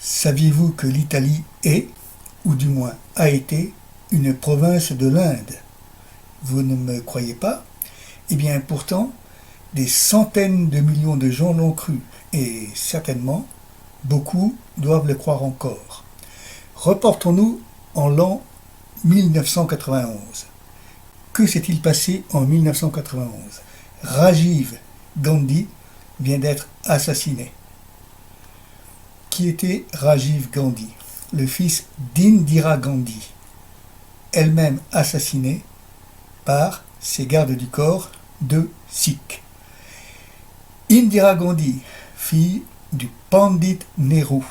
Saviez-vous que l'Italie est, ou du moins a été, une province de l'Inde? Vous ne me croyez pas? Eh bien pourtant, des centaines de millions de gens l'ont cru, et certainement, beaucoup doivent le croire encore. Reportons-nous en l'an 1991. Que s'est-il passé en 1991? Rajiv Gandhi vient d'être assassiné. Qui était Rajiv Gandhi? Le fils d'Indira Gandhi, elle-même assassinée par ses gardes du corps, deux Sikhs. Indira Gandhi, fille du Pandit Nehru,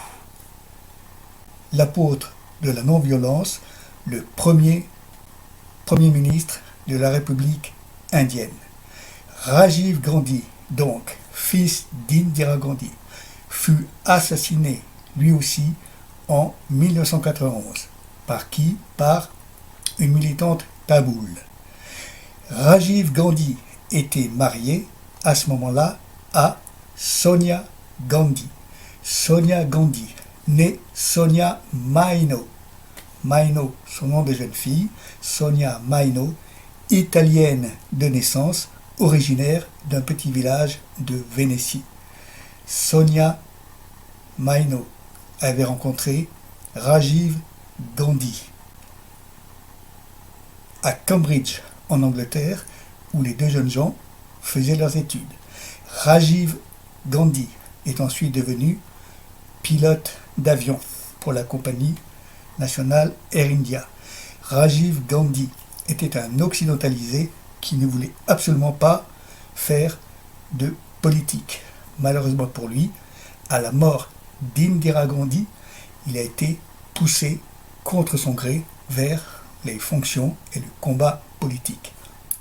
l'apôtre de la non-violence, le premier ministre de la République indienne. Rajiv Gandhi, donc fils d'Indira Gandhi, fut assassiné lui aussi en 1991. Par qui? Par une militante tamoule. Rajiv Gandhi était marié à ce moment-là à Sonia Gandhi. Sonia Gandhi, née Sonia Maino. Maino, son nom de jeune fille, Sonia Maino, italienne de naissance, originaire d'un petit village de Vénétie. Sonia Maino avait rencontré Rajiv Gandhi à Cambridge, en Angleterre, où les deux jeunes gens faisaient leurs études. Rajiv Gandhi est ensuite devenu pilote d'avion pour la compagnie nationale Air India. Rajiv Gandhi était un occidentalisé qui ne voulait absolument pas faire de politique. Malheureusement pour lui, à la mort d'Indira Gandhi, il a été poussé contre son gré vers les fonctions et le combat politique.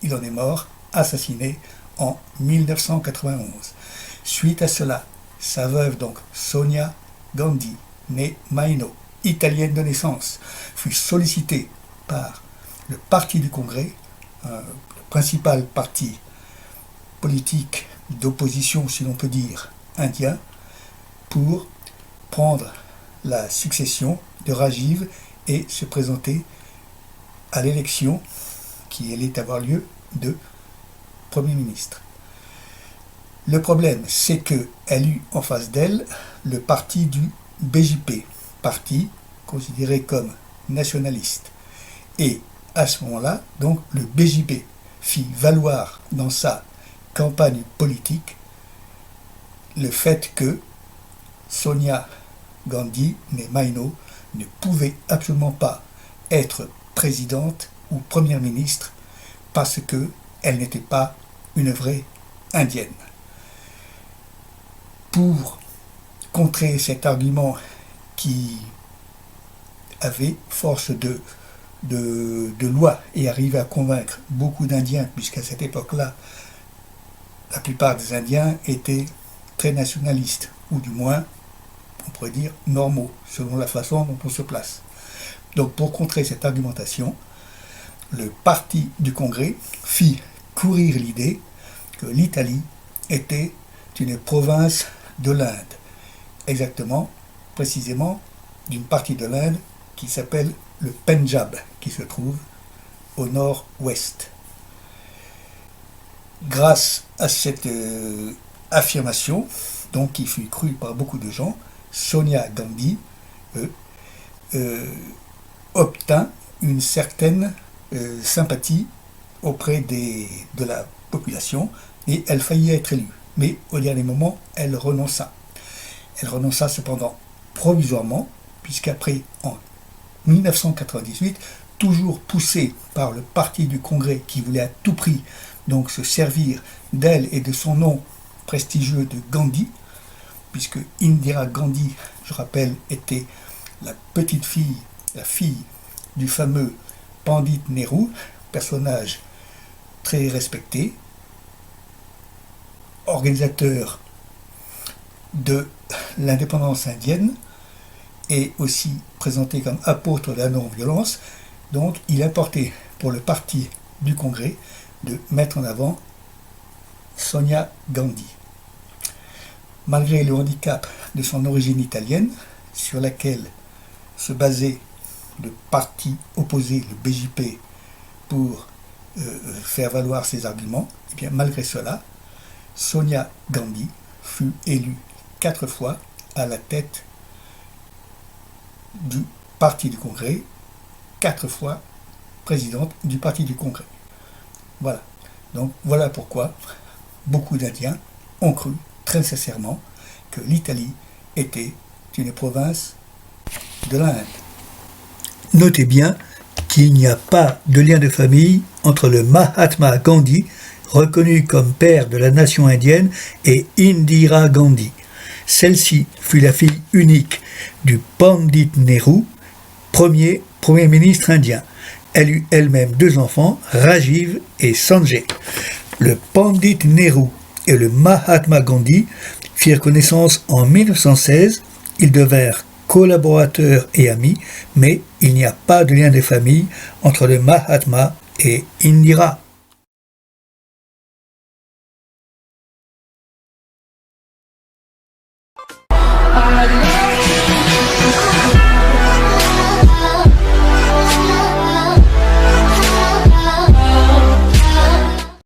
Il en est mort, assassiné en 1991. Suite à cela, sa veuve, donc Sonia Gandhi, née Maino, italienne de naissance, fut sollicitée par le Parti du Congrès, le principal parti politique d'opposition, si l'on peut dire, indien, pour prendre la succession de Rajiv et se présenter à l'élection qui allait avoir lieu de Premier ministre. Le problème, c'est qu'elle eut en face d'elle le parti du BJP, parti considéré comme nationaliste. Et à ce moment-là, donc, le BJP fit valoir dans sa campagne politique le fait que Sonia Gandhi, née Maino, ne pouvait absolument pas être présidente ou première ministre parce qu'elle n'était pas une vraie indienne. Pour contrer cet argument qui avait force de loi et arrivait à convaincre beaucoup d'Indiens, puisqu'à cette époque-là, la plupart des Indiens étaient très nationalistes, ou du moins, on pourrait dire, normaux, selon la façon dont on se place. Donc pour contrer cette argumentation, le parti du Congrès fit courir l'idée que l'Italie était une province de l'Inde, exactement, précisément, d'une partie de l'Inde qui s'appelle le Pendjab, qui se trouve au nord-ouest. Grâce à cette affirmation, donc qui fut crue par beaucoup de gens, Sonia Gandhi obtint une certaine sympathie auprès de la population et elle faillit être élue. Mais au dernier moment, elle renonça. Elle renonça cependant provisoirement, puisqu'après, en 1998, toujours poussée par le parti du Congrès qui voulait à tout prix donc se servir d'elle et de son nom prestigieux de Gandhi, puisque Indira Gandhi, je rappelle, était la petite fille, la fille du fameux Pandit Nehru, personnage très respecté, organisateur de l'indépendance indienne et aussi présenté comme apôtre de la non-violence. Donc il importait pour le parti du Congrès de mettre en avant Sonia Gandhi. Malgré le handicap de son origine italienne, sur laquelle se basait le parti opposé, le BJP, pour faire valoir ses arguments, et bien malgré cela, Sonia Gandhi fut élue 4 fois à la tête du Parti du Congrès, 4 fois présidente du Parti du Congrès. Voilà. Donc voilà pourquoi beaucoup d'Indiens ont cru très sincèrement que l'Italie était une province de l'Inde. Notez bien qu'il n'y a pas de lien de famille entre le Mahatma Gandhi, reconnu comme père de la nation indienne, et Indira Gandhi. Celle-ci fut la fille unique du Pandit Nehru, premier ministre indien. Elle eut elle-même 2 enfants, Rajiv et Sanjay. Le Pandit Nehru et le Mahatma Gandhi firent connaissance en 1916. Ils devinrent collaborateurs et amis, mais il n'y a pas de lien de famille entre le Mahatma et Indira.